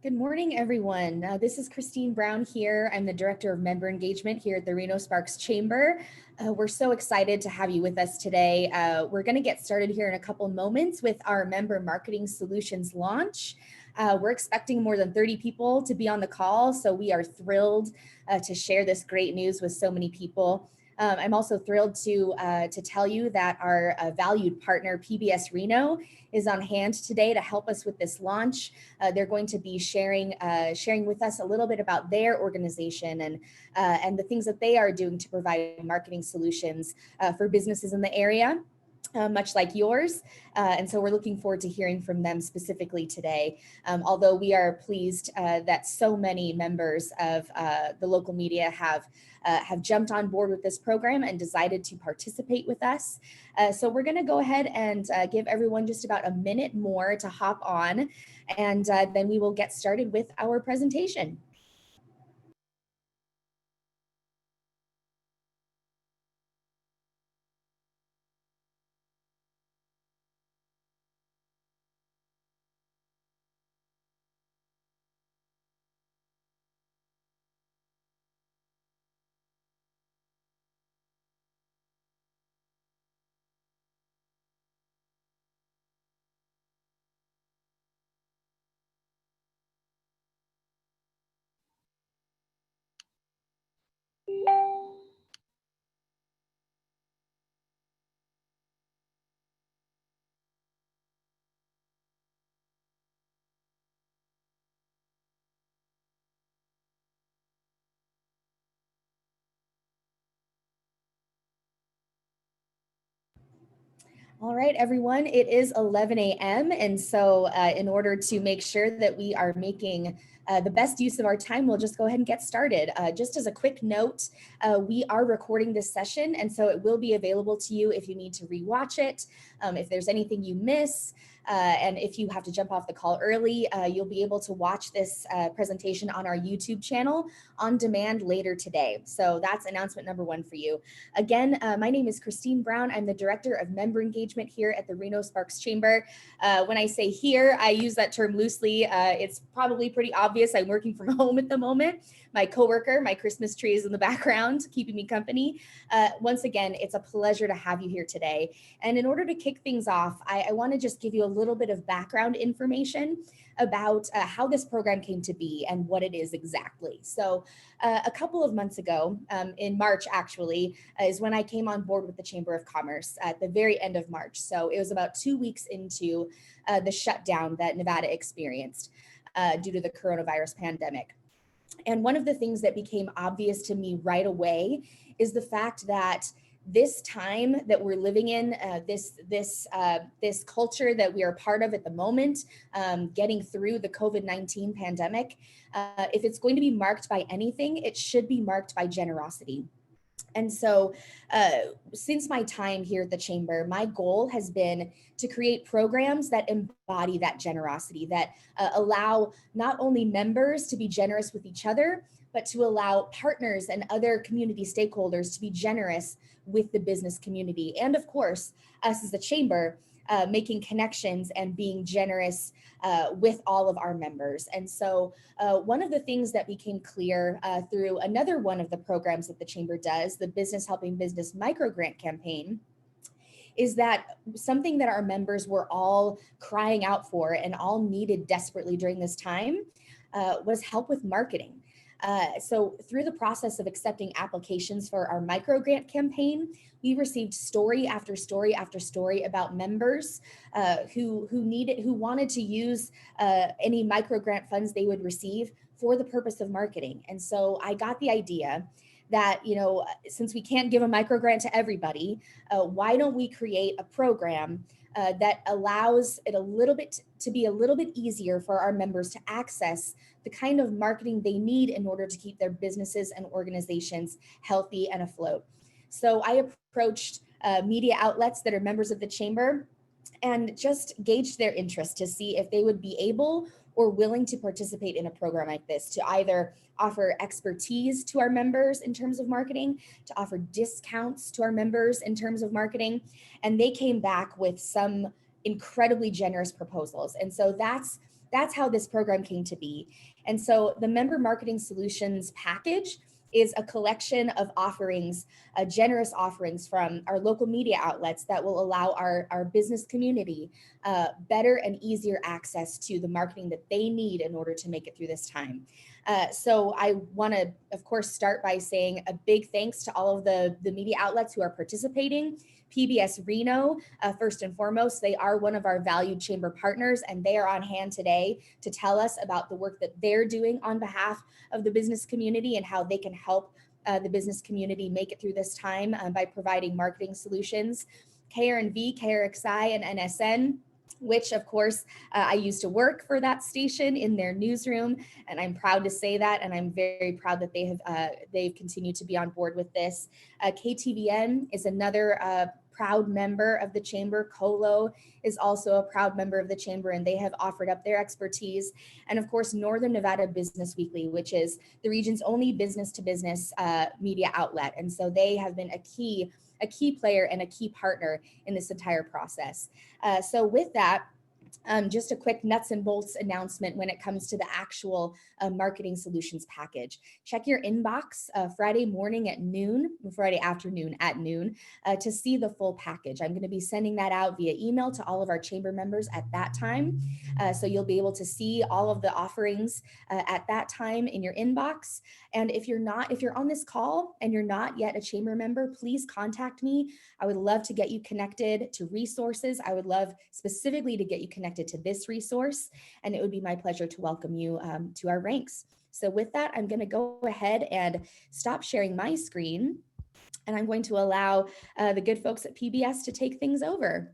Good morning, everyone. This is Kristine Brown here. I'm the Director of Member Engagement here at the Reno+Sparks Chamber. We're so excited to have you with us today. We're going to get started here in a couple moments with our Member Marketing Solutions launch. We're expecting more than 30 people to be on the call, so we are thrilled to share this great news with so many people. I'm also thrilled to tell you that our valued partner, PBS Reno, is on hand today to help us with this launch. They're going to be sharing with us a little bit about their organization and the things that they are doing to provide marketing solutions for businesses in the area. Much like yours. And so we're looking forward to hearing from them specifically today. Although we are pleased that so many members of the local media have jumped on board with this program and decided to participate with us. So we're going to go ahead and give everyone just about a minute more to hop on, and then we will get started with our presentation. All right, everyone, it is 11 a.m. And so in order to make sure that we are making the best use of our time, we'll just go ahead and get started. Just as a quick note, we are recording this session, and so it will be available to you if you need to rewatch it, if there's anything you miss, and if you have to jump off the call early, you'll be able to watch this presentation on our YouTube channel on demand later today. So that's announcement number one for you. Again, my name is Kristine Brown. I'm the Director of Member Engagement here at the Reno+Sparks Chamber. When I say here, I use that term loosely. It's probably pretty obvious. I'm working from home at the moment. My coworker, my Christmas tree is in the background, keeping me company. Once again, it's a pleasure to have you here today. And in order to kick things off, I want to just give you a little bit of background information about how this program came to be and what it is exactly. So a couple of months ago, in March actually, is when I came on board with the Chamber of Commerce at the very end of March. So it was about 2 weeks into the shutdown that Nevada experienced due to the coronavirus pandemic. And one of the things that became obvious to me right away is the fact that this time that we're living in, this culture that we are part of at the moment, getting through the COVID-19 pandemic, if it's going to be marked by anything, it should be marked by generosity. And so since my time here at the Chamber, my goal has been to create programs that embody that generosity, that allow not only members to be generous with each other, but to allow partners and other community stakeholders to be generous with the business community. And of course, us as the Chamber, making connections and being generous with all of our members. And so one of the things that became clear through another one of the programs that the Chamber does, the Business Helping Business Micro Grant Campaign, is that something that our members were all crying out for and all needed desperately during this time was help with marketing. So through the process of accepting applications for our micro grant campaign, we received story after story after story about members who wanted to use any micro grant funds they would receive for the purpose of marketing. And so I got the idea that, since we can't give a micro grant to everybody, why don't we create a program that allows it to be a little bit easier for our members to access the kind of marketing they need in order to keep their businesses and organizations healthy and afloat. So I approached media outlets that are members of the Chamber and just gauged their interest to see if they would be able or willing to participate in a program like this, to either offer expertise to our members in terms of marketing, to offer discounts to our members in terms of marketing. And they came back with some incredibly generous proposals. And so that's that's how this program came to be. And so the Member Marketing Solutions package is a collection of offerings, generous offerings from our local media outlets that will allow our business community better and easier access to the marketing that they need in order to make it through this time. So I want to, of course, start by saying a big thanks to all of the media outlets who are participating. PBS Reno, first and foremost, they are one of our valued chamber partners, and they are on hand today to tell us about the work that they're doing on behalf of the business community and how they can help the business community make it through this time by providing marketing solutions. KRNV, KRXI, and NSN, which of course I used to work for that station in their newsroom, and I'm proud to say that, and I'm very proud that they've continued to be on board with this. KTVN is another proud member of the chamber. Colo is also a proud member of the chamber, and they have offered up their expertise. And of course, Northern Nevada Business Weekly, which is the region's only business-to-business media outlet, and so they have been a key player and a key partner in this entire process. So with that, just a quick nuts and bolts announcement when it comes to the actual marketing solutions package. Check your inbox Friday afternoon at noon to see the full package. I'm going to be sending that out via email to all of our chamber members at that time. So you'll be able to see all of the offerings at that time in your inbox. And if you're on this call and you're not yet a chamber member, please contact me. I would love to get you connected to resources. I would love specifically to get you connected to this resource, and it would be my pleasure to welcome you to our ranks. So with that, I'm going to go ahead and stop sharing my screen, and I'm going to allow the good folks at PBS to take things over.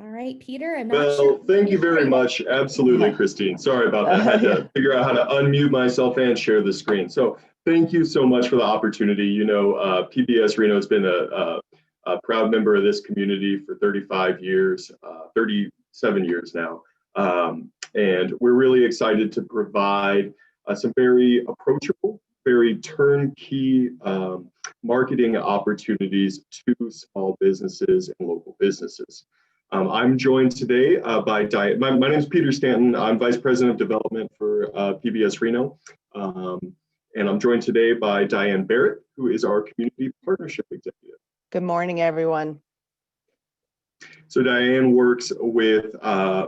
All right, Peter, I'm not sure. Well, thank you very much. Absolutely, Kristine. Sorry about that. I had to figure out how to unmute myself and share the screen. So thank you so much for the opportunity. You know, PBS Reno has been a proud member of this community for 35 years, 37 years now. And we're really excited to provide some very approachable, very turnkey marketing opportunities to small businesses and local businesses. I'm joined today by Diane. My name is Peter Stanton. I'm Vice President of Development for PBS Reno. And I'm joined today by Diane Barrett, who is our Community Partnership Executive. Good morning, everyone. So Diane works with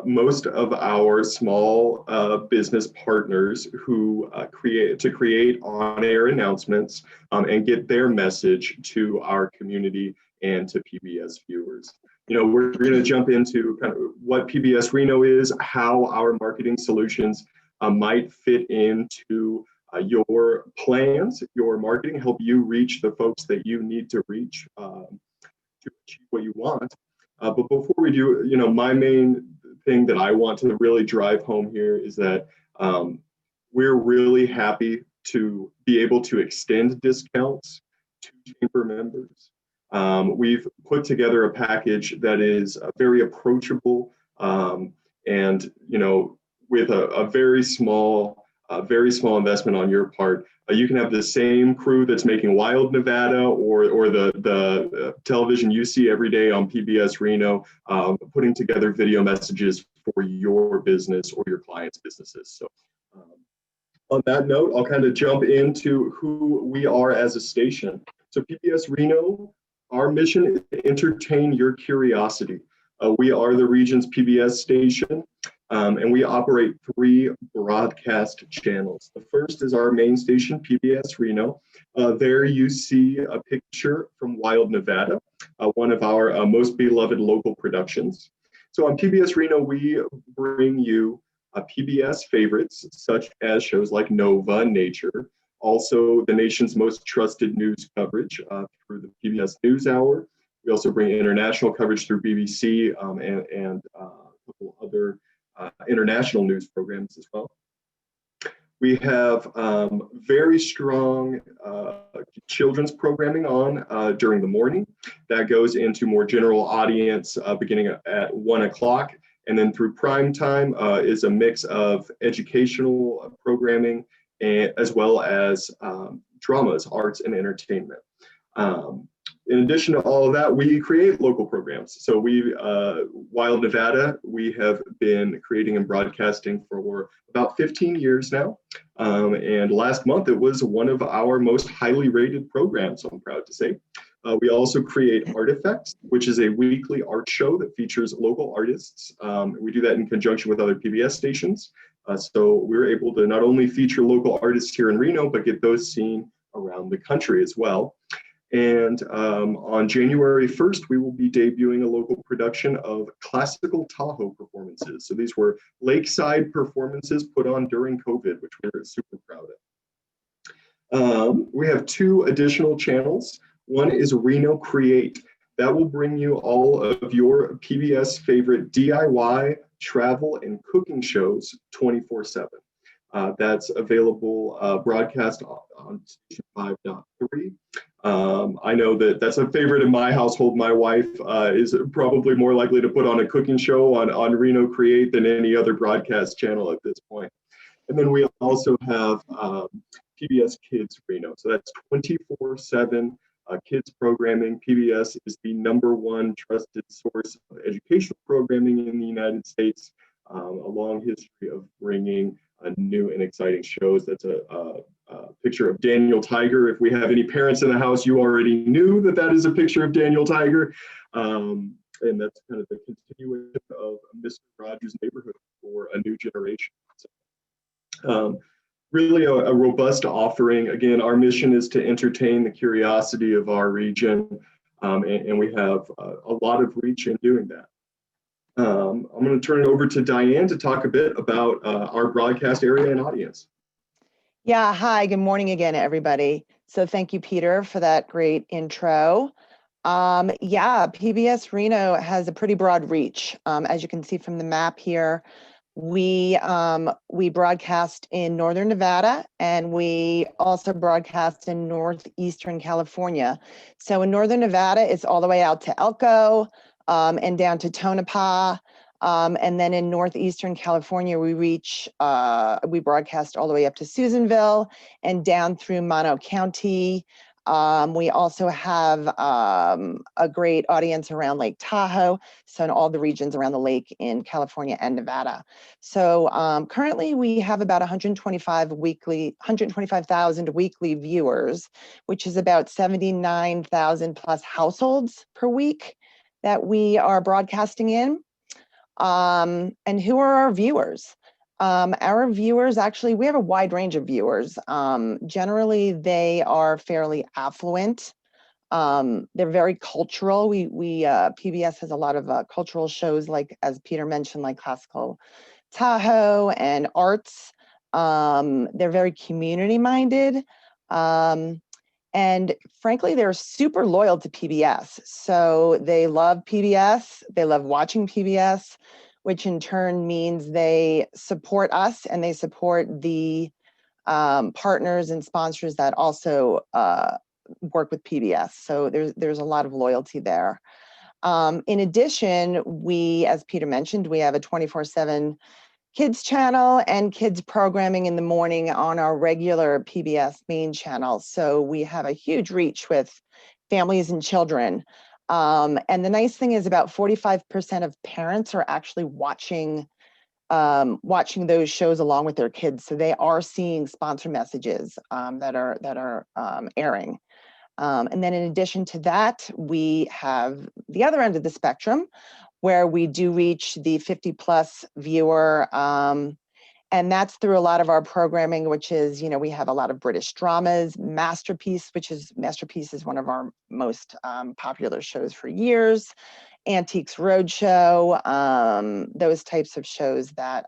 most of our small business partners who create on-air announcements and get their message to our community and to PBS viewers. You know, we're going to jump into kind of what PBS Reno is, how our marketing solutions might fit into your plans, your marketing, help you reach the folks that you need to reach to achieve what you want. But before we do, you know, my main thing that I want to really drive home here is that we're really happy to be able to extend discounts to chamber members. We've put together a package that is very approachable and, you know, with a very small investment on your part. You can have the same crew that's making Wild Nevada or the television you see every day on PBS Reno, putting together video messages for your business or your clients' businesses. So on that note, I'll kind of jump into who we are as a station. So PBS Reno, our mission is to entertain your curiosity. We are the region's PBS station, and we operate 3 broadcast channels. The first is our main station, PBS Reno. There you see a picture from Wild Nevada, one of our most beloved local productions. So on PBS Reno, we bring you PBS favorites, such as shows like Nova, Nature, also the nation's most trusted news coverage through the PBS NewsHour. We also bring international coverage through BBC and a couple other international news programs as well. We have very strong children's programming on during the morning. That goes into more general audience beginning at 1 o'clock. And then through prime time is a mix of educational programming as well as dramas, arts, and entertainment. In addition to all of that, we create local programs. So Wild Nevada, we have been creating and broadcasting for about 15 years now. And last month, it was one of our most highly rated programs, I'm proud to say. We also create Artifacts, which is a weekly art show that features local artists. We do that in conjunction with other PBS stations. So we're able to not only feature local artists here in Reno, but get those seen around the country as well. And on January 1st, we will be debuting a local production of classical Tahoe performances. So these were lakeside performances put on during COVID, which we're super proud of. We have 2 additional channels. One is Reno Create. That will bring you all of your PBS favorite DIY, travel, and cooking shows 24/7. That's available broadcast on Station 5.3. I know that that's a favorite in my household. My wife is probably more likely to put on a cooking show on Reno Create than any other broadcast channel at this point. And then we also have PBS Kids Reno. So that's 24/7 kids programming. PBS is the #1 trusted source of educational programming in the United States. A long history of bringing new and exciting shows. That's a picture of Daniel Tiger. If we have any parents in the house, you already knew that that is a picture of Daniel Tiger. And that's kind of the continuation of Mr. Rogers' Neighborhood for a new generation. So, really a robust offering. Again, our mission is to entertain the curiosity of our region, and we have a lot of reach in doing that. I'm going to turn it over to Diane to talk a bit about our broadcast area and audience. Yeah, hi, good morning again, everybody. So thank you, Peter, for that great intro. Yeah, PBS Reno has a pretty broad reach. As you can see from the map here, we broadcast in Northern Nevada, and we also broadcast in Northeastern California. So in Northern Nevada, it's all the way out to Elko, and down to Tonopah. And then in Northeastern California, we broadcast all the way up to Susanville and down through Mono County. We also have a great audience around Lake Tahoe, so in all the regions around the lake in California and Nevada. So currently we have about 125,000 weekly viewers, which is about 79,000 plus households per week that we are broadcasting in. And who are our viewers? Our viewers, actually, we have a wide range of viewers. Generally, they are fairly affluent. They're very cultural. PBS has a lot of cultural shows, like, as Peter mentioned, like classical Tahoe and arts. They're very community minded. And frankly, they're super loyal to PBS. So they love PBS, they love watching PBS, which in turn means they support us and they support the partners and sponsors that also work with PBS. So there's a lot of loyalty there. In addition, as Peter mentioned, we have a 24/7 kids channel and kids programming in the morning on our regular PBS main channel. So we have a huge reach with families and children. And the nice thing is about 45% of parents are actually watching those shows along with their kids. So they are seeing sponsor messages that are airing. And then in addition to that, we have the other end of the spectrum, where we do reach the 50 plus viewer. And that's through a lot of our programming, which is, we have a lot of British dramas, Masterpiece is one of our most popular shows for years, Antiques Roadshow, those types of shows that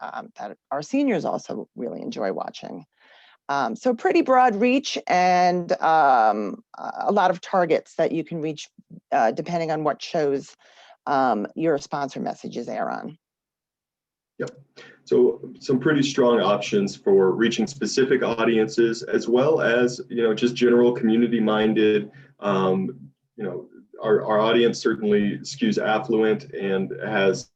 our seniors also really enjoy watching. So pretty broad reach and a lot of targets that you can reach depending on what shows your sponsor messages air on. Yep. So some pretty strong options for reaching specific audiences, as well as, just general community minded. Our audience certainly skews affluent and has,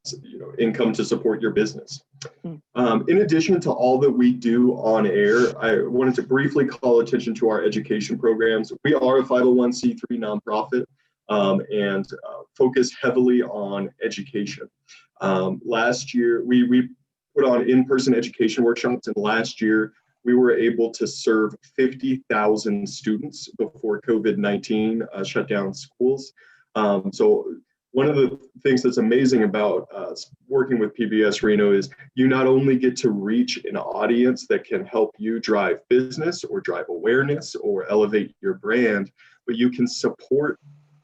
income to support your business. In addition to all that we do on air, I wanted to briefly call attention to our education programs. We are a 501c3 nonprofit. and focus heavily on education. Last year, we put on in-person education workshops, and last year we were able to serve 50,000 students before COVID-19 shut down schools. So one of the things that's amazing about working with PBS Reno is you not only get to reach an audience that can help you drive business or drive awareness or elevate your brand, but you can support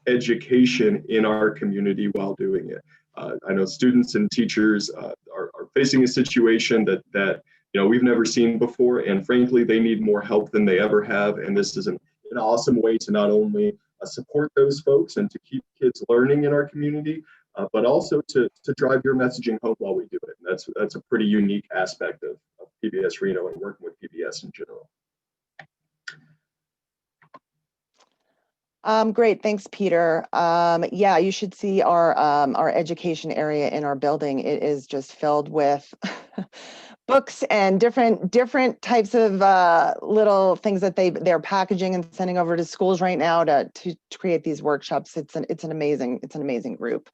education in our community while doing it. I know students and teachers are facing a situation that we've never seen before, and frankly, they need more help than they ever have. And this is an awesome way to not only support those folks and to keep kids learning in our community, but also to drive your messaging home while we do it. And that's a pretty unique aspect of PBS Reno and working with PBS in general. Great, thanks, Peter. Yeah, you should see our education area in our building. It is just filled with books and different types of little things that they're packaging and sending over to schools right now to create these workshops. It's an amazing group.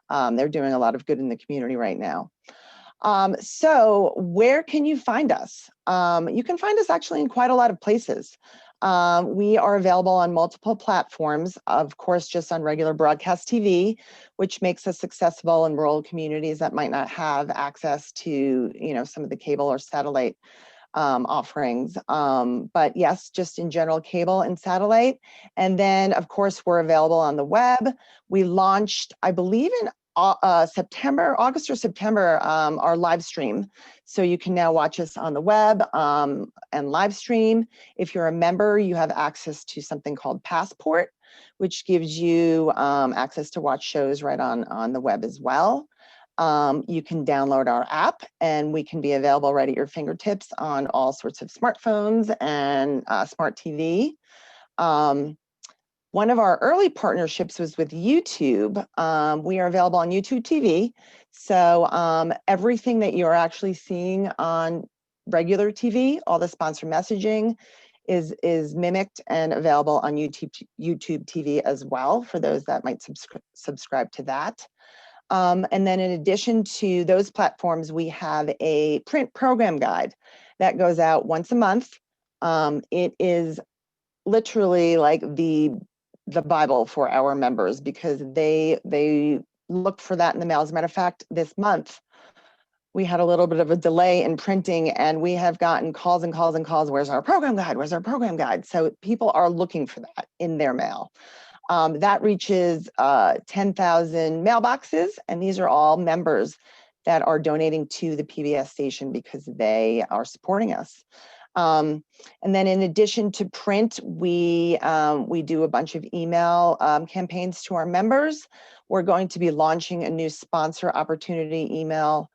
They're doing a lot of good in the community right now. So where can you find us? You can find us actually in quite a lot of places. We are available on multiple platforms, of course, just on regular broadcast TV, which makes us accessible in rural communities that might not have access to, some of the cable or satellite offerings. But yes, just in general, cable and satellite. And then, of course, we're available on the web. We launched, I believe, in August or September, our live stream. So you can now watch us on the web and live stream. If you're a member, you have access to something called Passport, which gives you access to watch shows right on the web as well. You can download our app, and we can be available right at your fingertips on all sorts of smartphones and smart TV. One of our early partnerships was with YouTube. We are available on YouTube TV. So everything that you're actually seeing on regular TV, all the sponsor messaging is mimicked and available on YouTube TV as well, for those that might subscribe to that. And then in addition to those platforms, we have a print program guide that goes out once a month. It is literally like the Bible for our members, because they look for that in the mail. As a matter of fact, this month we had a little bit of a delay in printing, and we have gotten calls and calls and calls. Where's our program guide? Where's our program guide? So people are looking for that in their mail. That reaches 10,000 mailboxes, and these are all members that are donating to the PBS station because they are supporting us. And then in addition to print, we do a bunch of email campaigns to our members. We're going to be launching a new sponsor opportunity email